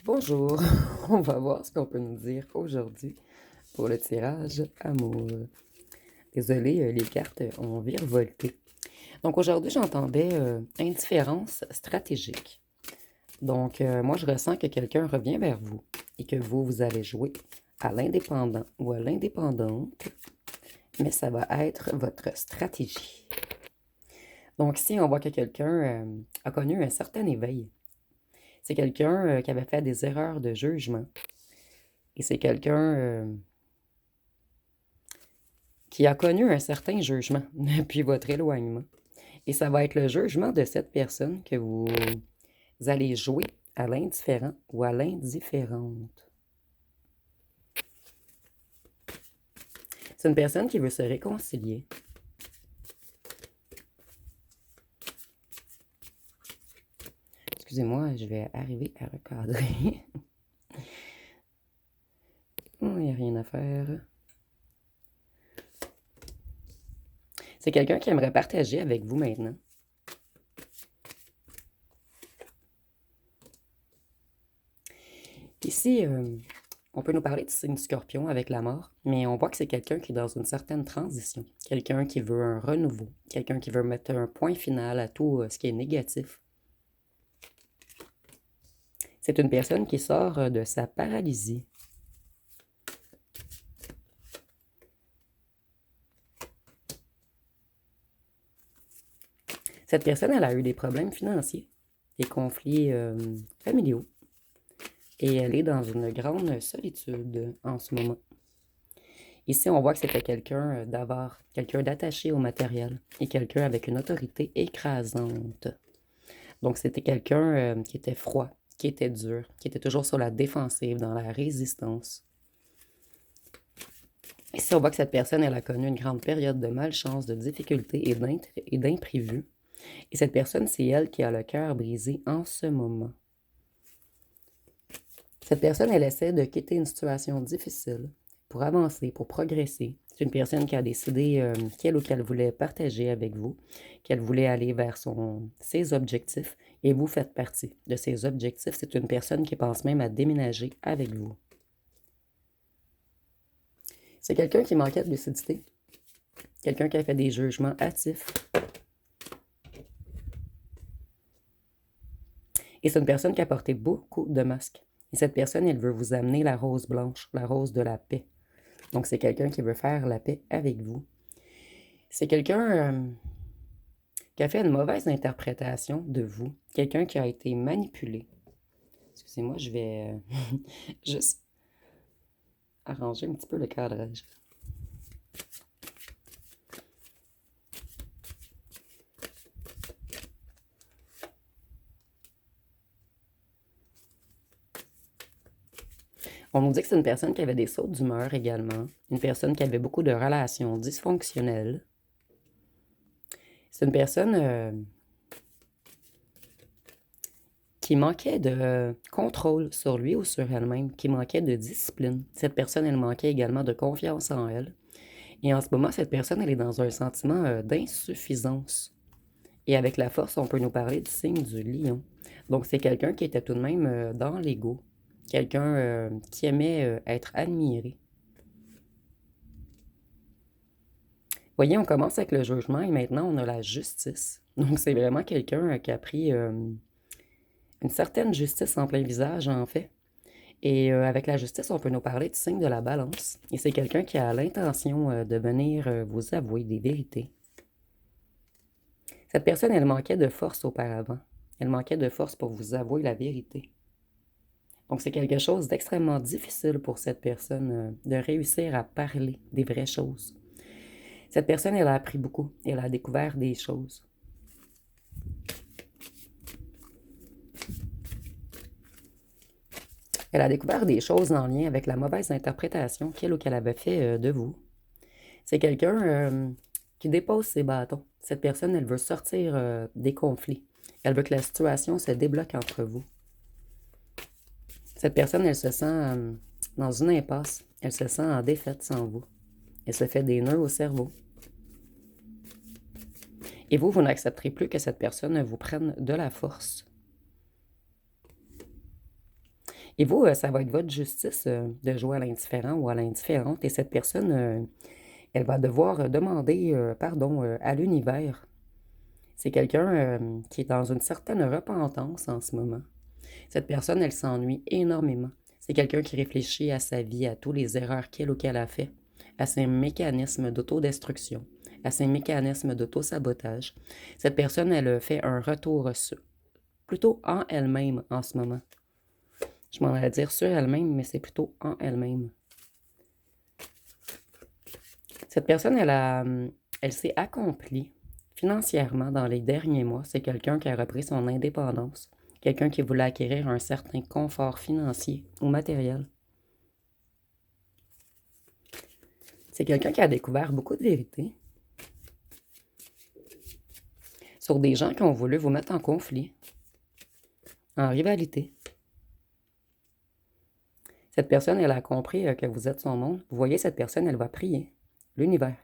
Bonjour, on va voir ce qu'on peut nous dire aujourd'hui pour le tirage amour. Désolée, les cartes ont virevolté. Donc aujourd'hui, j'entendais indifférence stratégique. Donc moi, je ressens que quelqu'un revient vers vous et que vous allez jouer à l'indépendant ou à l'indépendante, mais ça va être votre stratégie. Donc ici, on voit que quelqu'un a connu un certain éveil. C'est quelqu'un qui avait fait des erreurs de jugement. Et c'est quelqu'un qui a connu un certain jugement depuis votre éloignement. Et ça va être le jugement de cette personne que vous allez jouer à l'indifférent ou à l'indifférente. C'est une personne qui veut se réconcilier. Excusez-moi, je vais arriver à recadrer. Il n'y a rien à faire. C'est quelqu'un qui aimerait partager avec vous maintenant. Ici, on peut nous parler du signe du Scorpion avec la mort, mais on voit que c'est quelqu'un qui est dans une certaine transition, quelqu'un qui veut un renouveau, quelqu'un qui veut mettre un point final à tout ce qui est négatif. C'est une personne qui sort de sa paralysie. Cette personne, elle a eu des problèmes financiers, des conflits familiaux, et elle est dans une grande solitude en ce moment. Ici, on voit que c'était quelqu'un d'avare, quelqu'un d'attaché au matériel et quelqu'un avec une autorité écrasante. Donc, c'était quelqu'un qui était froid, qui était dur, qui était toujours sur la défensive, dans la résistance. Ici, on voit que cette personne, elle a connu une grande période de malchance, de difficultés et d'imprévus. Et cette personne, c'est elle qui a le cœur brisé en ce moment. Cette personne, elle essaie de quitter une situation difficile pour avancer, pour progresser. C'est une personne qui a décidé qu'elle voulait partager avec vous, qu'elle voulait aller vers ses objectifs, et vous faites partie de ses objectifs. C'est une personne qui pense même à déménager avec vous. C'est quelqu'un qui manquait de lucidité, quelqu'un qui a fait des jugements hâtifs. Et c'est une personne qui a porté beaucoup de masques. Et cette personne, elle veut vous amener la rose blanche, la rose de la paix. Donc, c'est quelqu'un qui veut faire la paix avec vous. C'est quelqu'un qui a fait une mauvaise interprétation de vous. Quelqu'un qui a été manipulé. Excusez-moi, je vais juste arranger un petit peu le cadrage. On nous dit que c'est une personne qui avait des sautes d'humeur également. Une personne qui avait beaucoup de relations dysfonctionnelles. C'est une personne qui manquait de contrôle sur lui ou sur elle-même, qui manquait de discipline. Cette personne, elle manquait également de confiance en elle. Et en ce moment, cette personne, elle est dans un sentiment d'insuffisance. Et avec la force, on peut nous parler du signe du lion. Donc, c'est quelqu'un qui était tout de même dans l'ego. Quelqu'un qui aimait être admiré. Voyez, on commence avec le jugement et maintenant, on a la justice. Donc, c'est vraiment quelqu'un qui a pris une certaine justice en plein visage, en fait. Et avec la justice, on peut nous parler du signe de la balance. Et c'est quelqu'un qui a l'intention de venir vous avouer des vérités. Cette personne, elle manquait de force auparavant. Elle manquait de force pour vous avouer la vérité. Donc, c'est quelque chose d'extrêmement difficile pour cette personne de réussir à parler des vraies choses. Cette personne, elle a appris beaucoup. Elle a découvert des choses. Elle a découvert des choses en lien avec la mauvaise interprétation qu'elle avait fait de vous. C'est quelqu'un qui dépose ses bâtons. Cette personne, elle veut sortir des conflits. Elle veut que la situation se débloque entre vous. Cette personne, elle se sent dans une impasse. Elle se sent en défaite sans vous. Elle se fait des nœuds au cerveau. Et vous n'accepterez plus que cette personne vous prenne de la force. Et vous, ça va être votre justice de jouer à l'indifférent ou à l'indifférente. Et cette personne, elle va devoir demander pardon à l'univers. C'est quelqu'un qui est dans une certaine repentance en ce moment. Cette personne, elle s'ennuie énormément. C'est quelqu'un qui réfléchit à sa vie, à tous les erreurs qu'elle ou qu'elle a fait, à ses mécanismes d'autodestruction, à ses mécanismes d'autosabotage. Cette personne, elle fait un retour plutôt en elle-même en ce moment. Je m'en allais dire sur elle-même, mais c'est plutôt en elle-même. Cette personne, elle s'est accomplie financièrement dans les derniers mois. C'est quelqu'un qui a repris son indépendance, quelqu'un qui voulait acquérir un certain confort financier ou matériel. C'est quelqu'un qui a découvert beaucoup de vérités sur des gens qui ont voulu vous mettre en conflit, en rivalité. Cette personne, elle a compris que vous êtes son monde. Vous voyez, cette personne, elle va prier l'univers,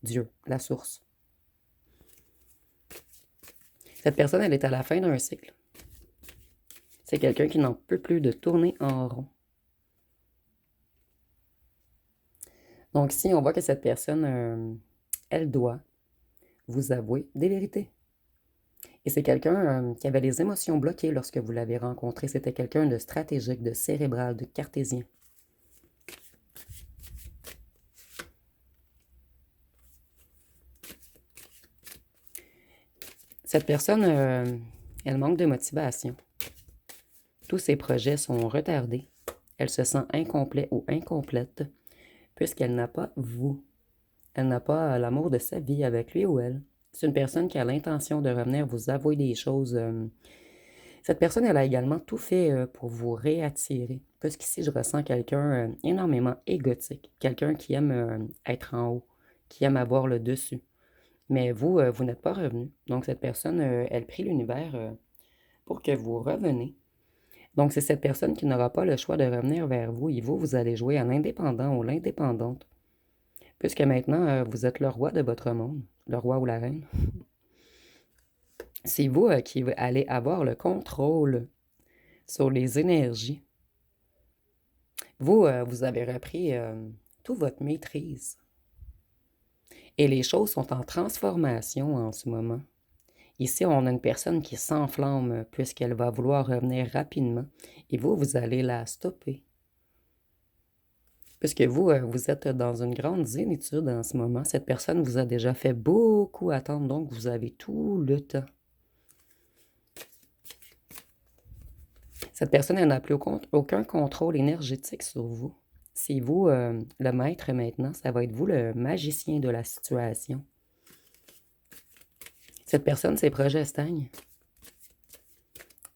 Dieu, la source. Cette personne, elle est à la fin d'un cycle. C'est quelqu'un qui n'en peut plus de tourner en rond. Donc, si on voit que cette personne, elle doit vous avouer des vérités. Et c'est quelqu'un qui avait les émotions bloquées lorsque vous l'avez rencontré. C'était quelqu'un de stratégique, de cérébral, de cartésien. Cette personne, elle manque de motivation. Tous ses projets sont retardés. Elle se sent incomplète ou incomplète puisqu'elle n'a pas vous. Elle n'a pas l'amour de sa vie avec lui ou elle. C'est une personne qui a l'intention de revenir vous avouer des choses. Cette personne, elle a également tout fait pour vous réattirer. Puisqu'ici, je ressens quelqu'un énormément égotique. Quelqu'un qui aime être en haut, qui aime avoir le dessus. Mais vous, vous n'êtes pas revenu. Donc, cette personne, elle prie l'univers pour que vous reveniez. Donc, c'est cette personne qui n'aura pas le choix de revenir vers vous. Et vous, vous allez jouer à l'indépendant ou l'indépendante. Puisque maintenant, vous êtes le roi de votre monde, le roi ou la reine. C'est vous qui allez avoir le contrôle sur les énergies. Vous, vous avez repris toute votre maîtrise. Et les choses sont en transformation en ce moment. Ici, on a une personne qui s'enflamme puisqu'elle va vouloir revenir rapidement. Et vous, vous allez la stopper. Puisque vous, vous êtes dans une grande zénitude en ce moment. Cette personne vous a déjà fait beaucoup attendre, donc vous avez tout le temps. Cette personne, elle n'a plus aucun contrôle énergétique sur vous. C'est vous le maître maintenant, ça va être vous le magicien de la situation. Cette personne, ses projets stagnent.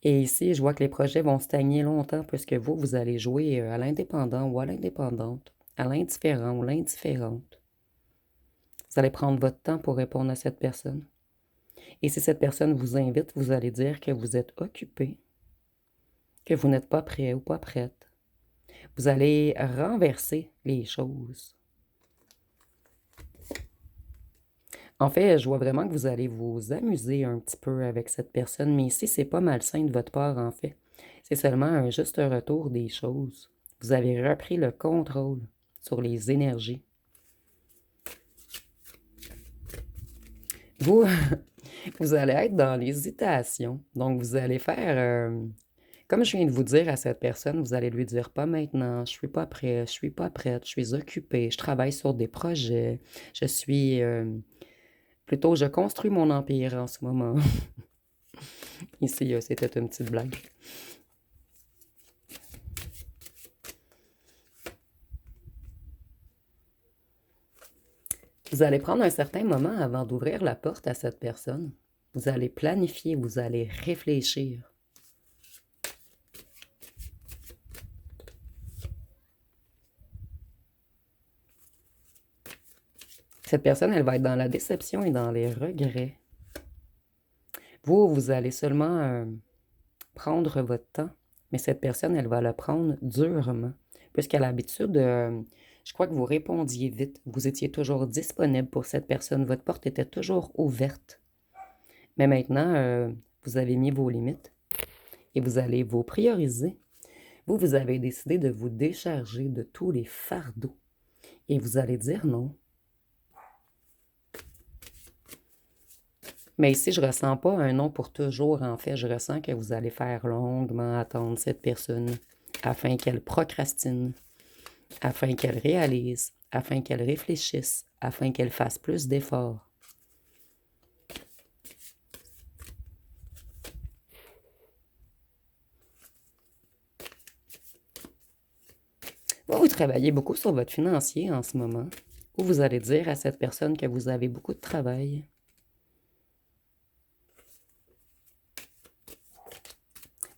Et ici, je vois que les projets vont stagner longtemps puisque vous, vous allez jouer à l'indépendant ou à l'indépendante, à l'indifférent ou l'indifférente. Vous allez prendre votre temps pour répondre à cette personne. Et si cette personne vous invite, vous allez dire que vous êtes occupé, que vous n'êtes pas prêt ou pas prête. Vous allez renverser les choses. En fait, je vois vraiment que vous allez vous amuser un petit peu avec cette personne, mais ici, c'est pas malsain de votre part, en fait. C'est seulement un juste retour des choses. Vous avez repris le contrôle sur les énergies. Vous, vous allez être dans l'hésitation. Donc, vous allez faire, comme je viens de vous dire à cette personne, vous allez lui dire pas maintenant, je suis pas prêt, je suis pas prête, je suis occupée, je travaille sur des projets, je suis... plutôt, je construis mon empire en ce moment. Ici, c'était une petite blague. Vous allez prendre un certain moment avant d'ouvrir la porte à cette personne. Vous allez planifier, vous allez réfléchir. Cette personne, elle va être dans la déception et dans les regrets. Vous, vous allez seulement prendre votre temps, mais cette personne, elle va le prendre durement, puisqu'à l'habitude, je crois que vous répondiez vite, vous étiez toujours disponible pour cette personne, votre porte était toujours ouverte. Mais maintenant, vous avez mis vos limites et vous allez vous prioriser. Vous avez décidé de vous décharger de tous les fardeaux et vous allez dire non. Mais ici, je ne ressens pas un non pour toujours. En fait, je ressens que vous allez faire longuement attendre cette personne afin qu'elle procrastine, afin qu'elle réalise, afin qu'elle réfléchisse, afin qu'elle fasse plus d'efforts. Vous travaillez beaucoup sur votre financier en ce moment, ou vous allez dire à cette personne que vous avez beaucoup de travail.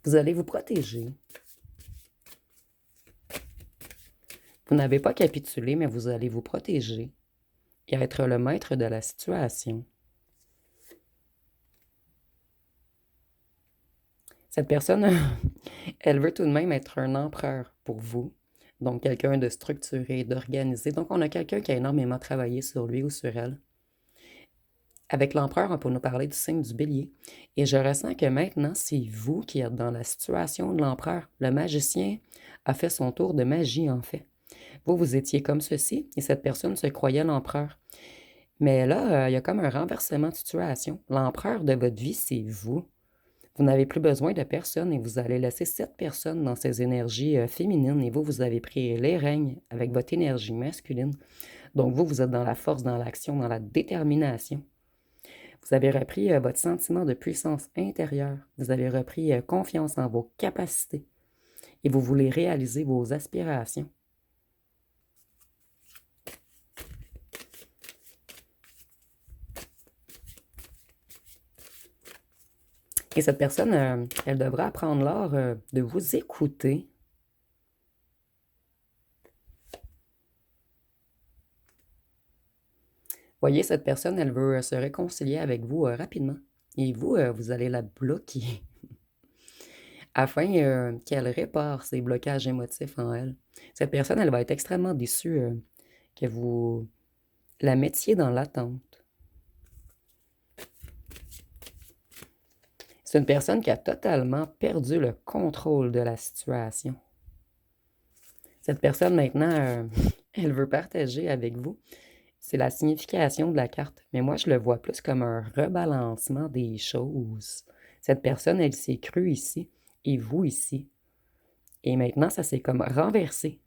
Vous allez vous protéger. Vous n'avez pas capitulé, mais vous allez vous protéger et être le maître de la situation. Cette personne, elle veut tout de même être un empereur pour vous. Donc, quelqu'un de structuré, d'organisé. Donc, on a quelqu'un qui a énormément travaillé sur lui ou sur elle. Avec l'empereur, on peut nous parler du signe du bélier. Et je ressens que maintenant, c'est vous qui êtes dans la situation de l'empereur. Le magicien a fait son tour de magie, en fait. Vous étiez comme ceci, et cette personne se croyait l'empereur. Mais là, il y a comme un renversement de situation. L'empereur de votre vie, c'est vous. Vous n'avez plus besoin de personne et vous allez laisser cette personne dans ses énergies féminines et vous avez pris les règnes avec votre énergie masculine. Donc vous êtes dans la force, dans l'action, dans la détermination. Vous avez repris votre sentiment de puissance intérieure. Vous avez repris confiance en vos capacités et vous voulez réaliser vos aspirations. Et cette personne, elle devra apprendre l'art de vous écouter. Voyez, cette personne, elle veut se réconcilier avec vous rapidement. Et vous allez la bloquer afin qu'elle répare ses blocages émotifs en elle. Cette personne, elle va être extrêmement déçue que vous la mettiez dans l'attente. C'est une personne qui a totalement perdu le contrôle de la situation. Cette personne, maintenant, elle veut partager avec vous. C'est la signification de la carte. Mais moi, je le vois plus comme un rebalancement des choses. Cette personne, elle s'est crue ici et vous ici. Et maintenant, ça s'est comme renversé.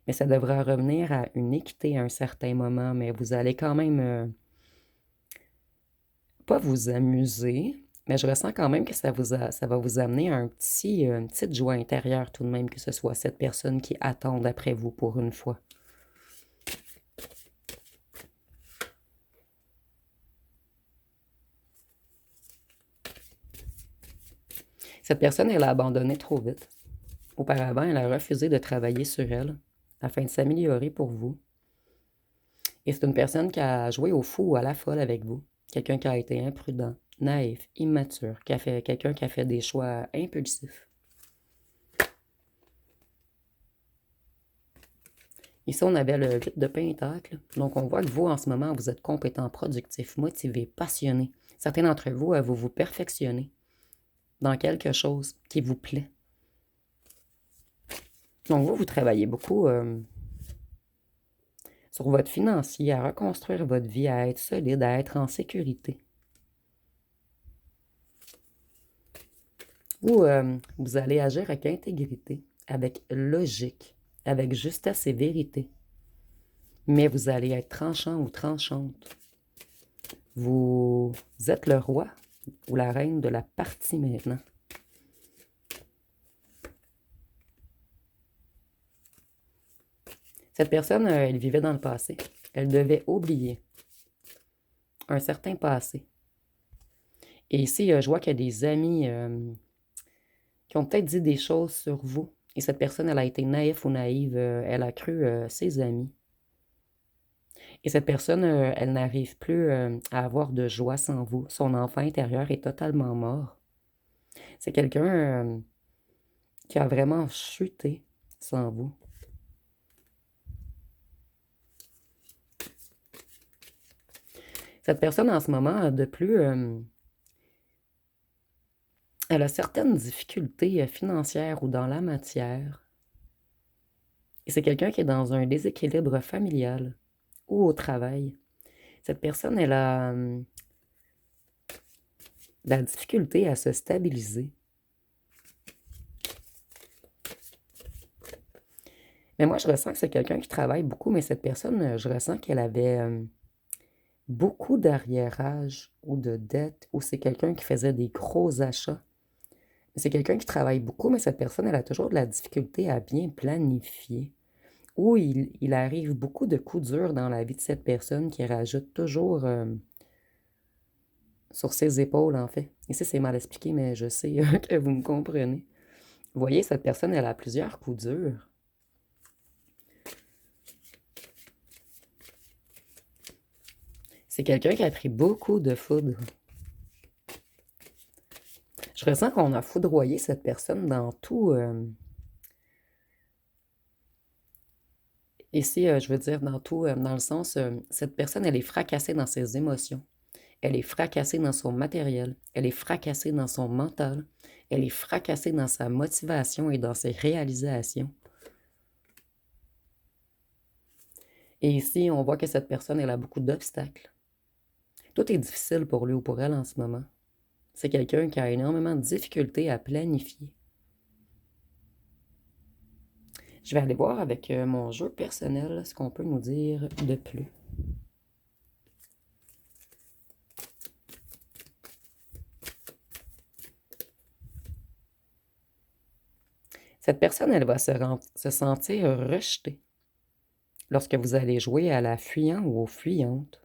Mais ça devra revenir à une équité à un certain moment. Mais vous allez quand même pas vous amuser. Mais je ressens quand même que ça va vous amener à une petite joie intérieure tout de même, que ce soit cette personne qui attend après vous pour une fois. Cette personne, elle a abandonné trop vite. Auparavant, elle a refusé de travailler sur elle afin de s'améliorer pour vous. Et c'est une personne qui a joué au fou ou à la folle avec vous. Quelqu'un qui a été imprudent, naïf, immature, quelqu'un qui a fait des choix impulsifs. Ici, on avait le 8 de Pentacle. Donc, on voit que vous, en ce moment, vous êtes compétent, productif, motivé, passionné. Certains d'entre vous, vous perfectionnez dans quelque chose qui vous plaît. Donc, vous travaillez beaucoup sur votre financier, à reconstruire votre vie, à être solide, à être en sécurité. Vous allez agir avec intégrité, avec logique, avec justesse et vérité. Mais vous allez être tranchant ou tranchante. Vous êtes le roi ou la reine de la partie maintenant. Cette personne, elle vivait dans le passé. Elle devait oublier un certain passé. Et ici, je vois qu'il y a des amis qui ont peut-être dit des choses sur vous. Et cette personne, elle a été naïve ou naïve. Elle a cru ses amis. Et cette personne, elle n'arrive plus à avoir de joie sans vous. Son enfant intérieur est totalement mort. C'est quelqu'un qui a vraiment chuté sans vous. Cette personne, en ce moment, de plus, Elle a certaines difficultés financières ou dans la matière. Et c'est quelqu'un qui est dans un déséquilibre familial ou au travail. Cette personne, elle a de la difficulté à se stabiliser. Mais moi, je ressens que c'est quelqu'un qui travaille beaucoup, mais cette personne, je ressens qu'elle avait beaucoup d'arriérage ou de dettes, ou c'est quelqu'un qui faisait des gros achats. C'est quelqu'un qui travaille beaucoup, mais cette personne, elle a toujours de la difficulté à bien planifier. Ou il arrive beaucoup de coups durs dans la vie de cette personne qui rajoute toujours sur ses épaules, en fait. Ici, c'est mal expliqué, mais je sais que vous me comprenez. Vous voyez, cette personne, elle a plusieurs coups durs. C'est quelqu'un qui a pris beaucoup de foudre. Je ressens qu'on a foudroyé cette personne dans tout. Ici, je veux dire dans tout, dans le sens, cette personne, elle est fracassée dans ses émotions. Elle est fracassée dans son matériel. Elle est fracassée dans son mental. Elle est fracassée dans sa motivation et dans ses réalisations. Et ici, on voit que cette personne, elle a beaucoup d'obstacles. Tout est difficile pour lui ou pour elle en ce moment. C'est quelqu'un qui a énormément de difficultés à planifier. Je vais aller voir avec mon jeu personnel ce qu'on peut nous dire de plus. Cette personne, elle va se sentir rejetée lorsque vous allez jouer à la fuyant ou aux fuyantes.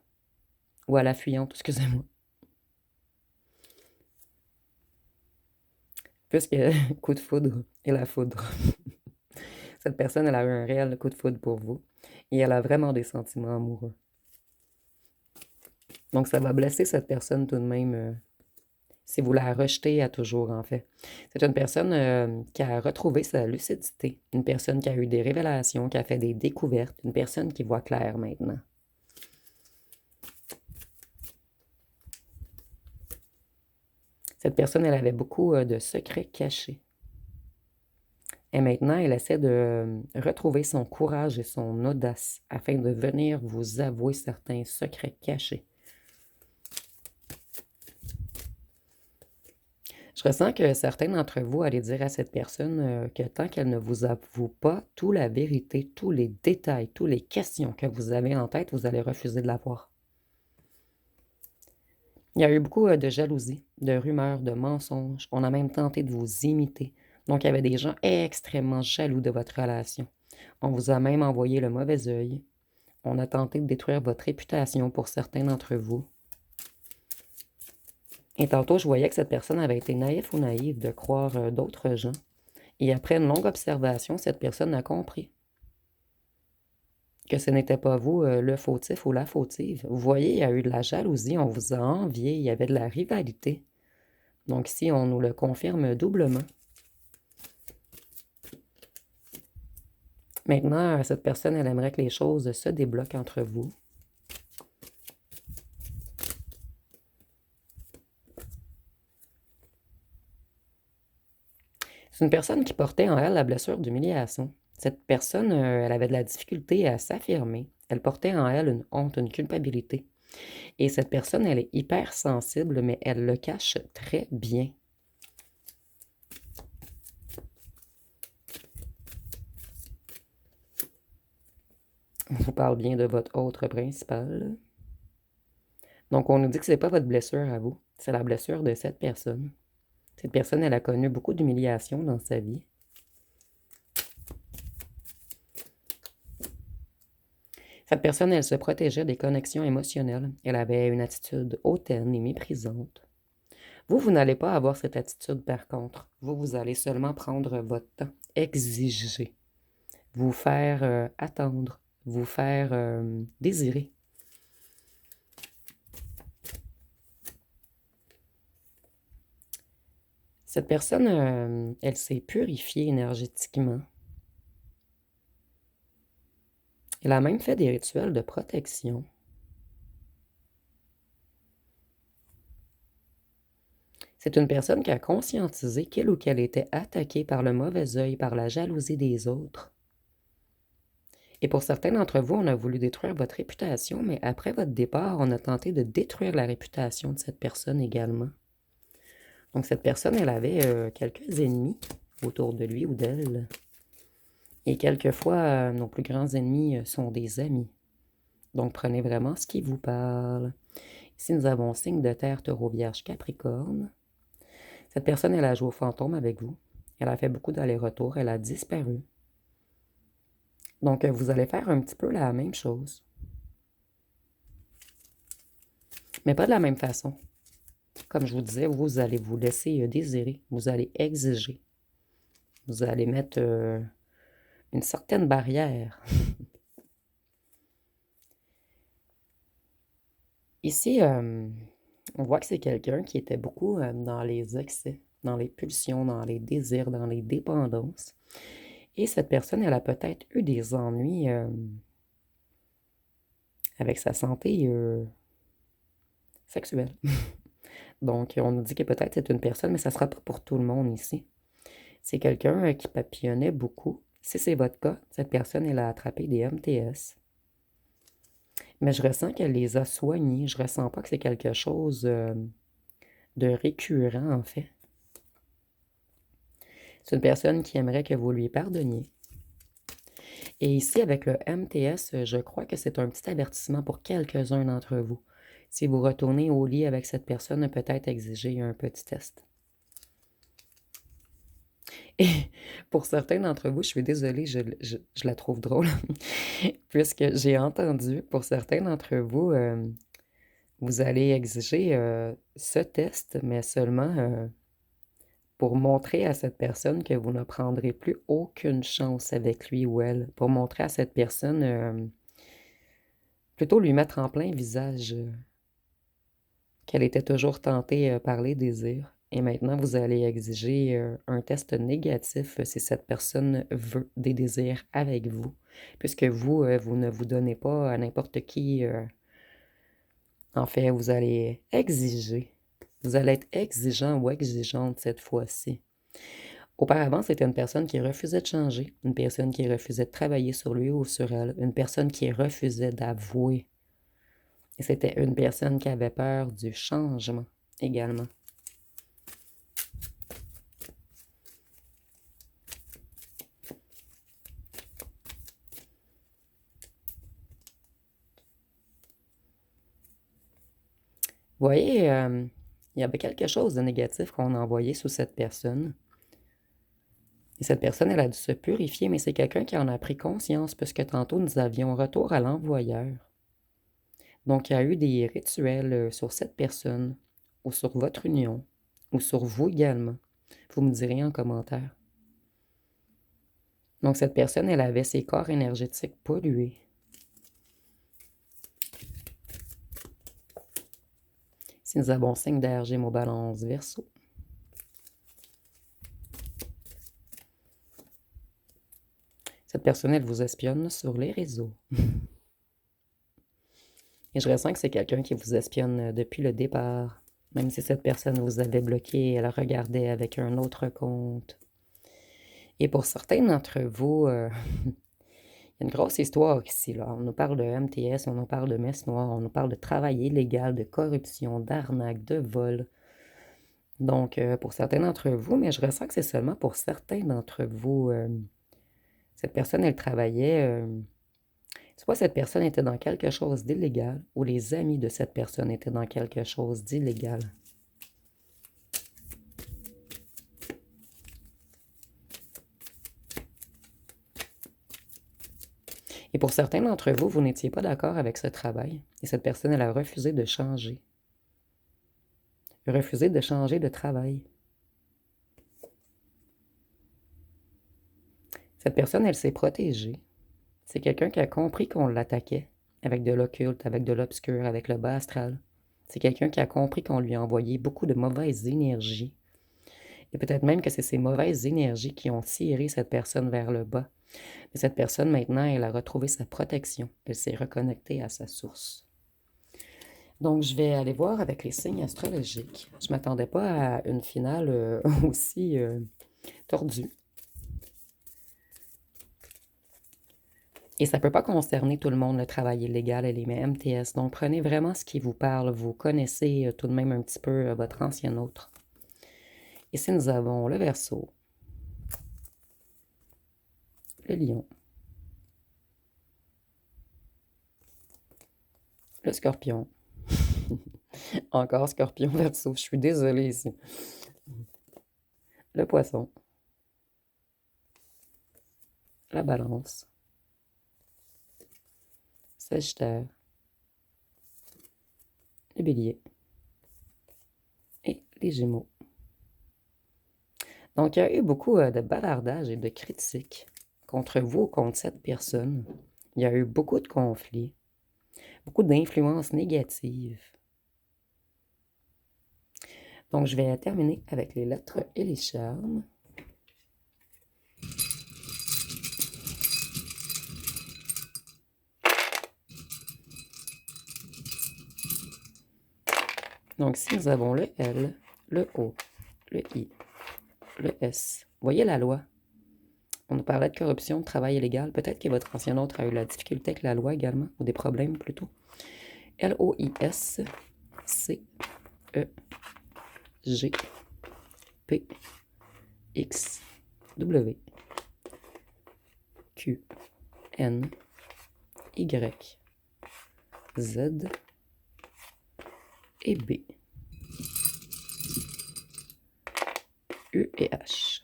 Ou à la fuyante, excusez-moi. Puisque coup de foudre et la foudre. Cette personne, elle a eu un réel coup de foudre pour vous. Et elle a vraiment des sentiments amoureux. Donc, ça va blesser cette personne tout de même si vous la rejetez à toujours, en fait. C'est une personne qui a retrouvé sa lucidité. Une personne qui a eu des révélations, qui a fait des découvertes. Une personne qui voit clair maintenant. Cette personne, elle avait beaucoup de secrets cachés. Et maintenant, elle essaie de retrouver son courage et son audace afin de venir vous avouer certains secrets cachés. Je ressens que certains d'entre vous allaient dire à cette personne que tant qu'elle ne vous avoue pas toute la vérité, tous les détails, toutes les questions que vous avez en tête, vous allez refuser de la voir. Il y a eu beaucoup de jalousie, de rumeurs, de mensonges. On a même tenté de vous imiter. Donc, il y avait des gens extrêmement jaloux de votre relation. On vous a même envoyé le mauvais œil. On a tenté de détruire votre réputation pour certains d'entre vous. Et tantôt, je voyais que cette personne avait été naïf ou naïve de croire d'autres gens. Et après une longue observation, cette personne a compris que ce n'était pas vous le fautif ou la fautive. Vous voyez, il y a eu de la jalousie, on vous a envié, il y avait de la rivalité. Donc ici, on nous le confirme doublement. Maintenant, cette personne, elle aimerait que les choses se débloquent entre vous. C'est une personne qui portait en elle la blessure d'humiliation. Cette personne, elle avait de la difficulté à s'affirmer. Elle portait en elle une honte, une culpabilité. Et cette personne, elle est hyper sensible, mais elle le cache très bien. On vous parle bien de votre autre principal. Donc, on nous dit que ce n'est pas votre blessure à vous, c'est la blessure de cette personne. Cette personne, elle a connu beaucoup d'humiliation dans sa vie. Cette personne, elle se protégeait des connexions émotionnelles. Elle avait une attitude hautaine et méprisante. Vous, vous n'allez pas avoir cette attitude par contre. Vous allez seulement prendre votre temps, exiger, vous faire attendre, vous faire désirer. Cette personne, elle s'est purifiée énergétiquement. Elle a même fait des rituels de protection. C'est une personne qui a conscientisé qu'il ou qu'elle était attaquée par le mauvais œil, par la jalousie des autres. Et pour certains d'entre vous, on a voulu détruire votre réputation, mais après votre départ, on a tenté de détruire la réputation de cette personne également. Donc cette personne, elle avait quelques ennemis autour de lui ou d'elle. Et quelquefois, nos plus grands ennemis sont des amis. Donc prenez vraiment ce qui vous parle. Ici, nous avons signe de terre, taureau, vierge, capricorne. Cette personne, elle a joué au fantôme avec vous. Elle a fait beaucoup d'allers-retours. Elle a disparu. Donc, vous allez faire un petit peu la même chose. Mais pas de la même façon. Comme je vous disais, vous allez vous laisser désirer. Vous allez exiger. Vous allez mettre une certaine barrière. Ici, on voit que c'est quelqu'un qui était beaucoup dans les excès, dans les pulsions, dans les désirs, dans les dépendances. Et cette personne, elle a peut-être eu des ennuis avec sa santé sexuelle. Donc, on nous dit que peut-être c'est une personne, mais ça ne sera pas pour tout le monde ici. C'est quelqu'un qui papillonnait beaucoup. Si c'est votre cas, cette personne, elle a attrapé des MTS. Mais je ressens qu'elle les a soignés. Je ressens pas que c'est quelque chose de récurrent, en fait. C'est une personne qui aimerait que vous lui pardonniez. Et ici, avec le MTS, je crois que c'est un petit avertissement pour quelques-uns d'entre vous. Si vous retournez au lit avec cette personne, peut-être exiger un petit test. Et pour certains d'entre vous, je suis désolée, je la trouve drôle, puisque j'ai entendu, pour certains d'entre vous, vous allez exiger ce test, mais seulement pour montrer à cette personne que vous ne prendrez plus aucune chance avec lui ou elle, pour montrer à cette personne, plutôt lui mettre en plein visage qu'elle était toujours tentée par les désirs. Et maintenant, vous allez exiger un test négatif si cette personne veut des désirs avec vous, puisque vous, vous ne vous donnez pas à n'importe qui. En fait, vous allez exiger. Vous allez être exigeant ou exigeante cette fois-ci. Auparavant, c'était une personne qui refusait de changer, une personne qui refusait de travailler sur lui ou sur elle, une personne qui refusait d'avouer. Et c'était une personne qui avait peur du changement également. Vous voyez, il y avait quelque chose de négatif qu'on a envoyé sous cette personne. Et cette personne, elle a dû se purifier, mais c'est quelqu'un qui en a pris conscience, puisque tantôt nous avions retour à l'envoyeur. Donc, il y a eu des rituels sur cette personne, ou sur votre union, ou sur vous également. Vous me direz en commentaire. Donc, cette personne, elle avait ses corps énergétiques pollués. Si nous avons signe d'air, Gémeaux, Balance, Verseau. Cette personne, elle vous espionne sur les réseaux. Et je ressens que c'est quelqu'un qui vous espionne depuis le départ. Même si cette personne vous avait bloqué, elle regardait avec un autre compte. Et pour certains d'entre vous, il y a une grosse histoire ici, là. On nous parle de MTS, on nous parle de messe noire, on nous parle de travail illégal, de corruption, d'arnaque, de vol. Donc, pour certains d'entre vous, mais je ressens que c'est seulement pour certains d'entre vous. Cette personne, elle travaillait... soit cette personne était dans quelque chose d'illégal, ou les amis de cette personne étaient dans quelque chose d'illégal. Et pour certains d'entre vous, vous n'étiez pas d'accord avec ce travail, et cette personne, elle a refusé de changer. Refusé de changer de travail. Cette personne, elle s'est protégée. C'est quelqu'un qui a compris qu'on l'attaquait avec de l'occulte, avec de l'obscur, avec le bas astral. C'est quelqu'un qui a compris qu'on lui a envoyé beaucoup de mauvaises énergies. Et peut-être même que c'est ces mauvaises énergies qui ont tiré cette personne vers le bas. Mais cette personne, maintenant, elle a retrouvé sa protection. Elle s'est reconnectée à sa source. Donc, je vais aller voir avec les signes astrologiques. Je m'attendais pas à une finale aussi tordue. Et ça ne peut pas concerner tout le monde, le travail illégal et les MTS. Donc, prenez vraiment ce qui vous parle. Vous connaissez tout de même un petit peu votre ancien autre. Ici, nous avons le Verseau, le Lion, le Scorpion. Encore Scorpion, Verseau. Je suis désolée ici. Le Poisson, la Balance, Sagittaire, le Bélier et les Gémeaux. Donc, il y a eu beaucoup de bavardages et de critiques contre vous ou contre cette personne. Il y a eu beaucoup de conflits, beaucoup d'influences négatives. Donc, je vais terminer avec les lettres et les charmes. Donc, si nous avons le L, le O, le I, le S, voyez la loi. On nous parlait de corruption, de travail illégal. Peut-être que votre ancien autre a eu la difficulté avec la loi également, ou des problèmes plutôt. L-O-I-S, C, E, G, P, X, W, Q, N, Y, Z et B, U et H.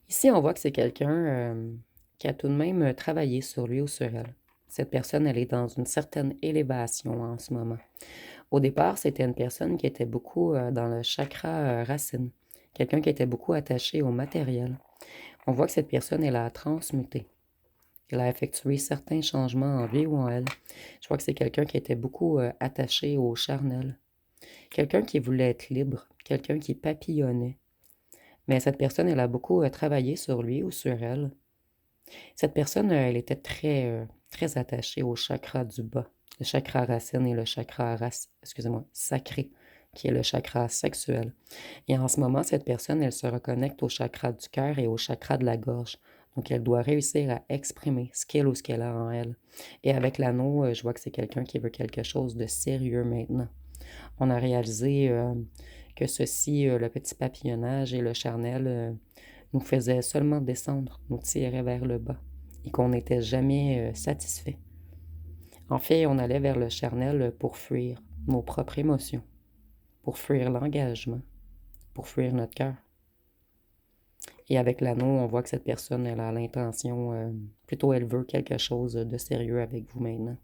Ici, on voit que c'est quelqu'un qui a tout de même travaillé sur lui ou sur elle. Cette personne, elle est dans une certaine élévation en ce moment. Au départ, c'était une personne qui était beaucoup dans le chakra racine, quelqu'un qui était beaucoup attaché au matériel. On voit que cette personne, elle a transmuté. Elle a effectué certains changements en lui ou en elle. Je vois que c'est quelqu'un qui était beaucoup attaché au charnel. Quelqu'un qui voulait être libre, quelqu'un qui papillonnait. Mais cette personne, elle a beaucoup travaillé sur lui ou sur elle. Cette personne, elle était très attachée au chakra du bas, le chakra racine et le chakra sacré, qui est le chakra sexuel. Et en ce moment, cette personne, elle se reconnecte au chakra du cœur et au chakra de la gorge. Donc, elle doit réussir à exprimer ce qu'elle ou ce qu'elle a en elle. Et avec l'anneau, je vois que c'est quelqu'un qui veut quelque chose de sérieux maintenant. On a réalisé que ceci, le petit papillonnage et le charnel, nous faisaient seulement descendre, nous tirait vers le bas et qu'on n'était jamais satisfait. En fait, on allait vers le charnel pour fuir nos propres émotions, pour fuir l'engagement, pour fuir notre cœur. Et avec l'anneau, on voit que cette personne, elle a l'intention, plutôt elle veut quelque chose de sérieux avec vous maintenant.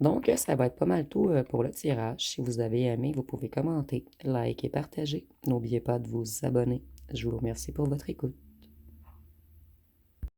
Donc, ça va être pas mal tout pour le tirage. Si vous avez aimé, vous pouvez commenter, like et partager. N'oubliez pas de vous abonner. Je vous remercie pour votre écoute.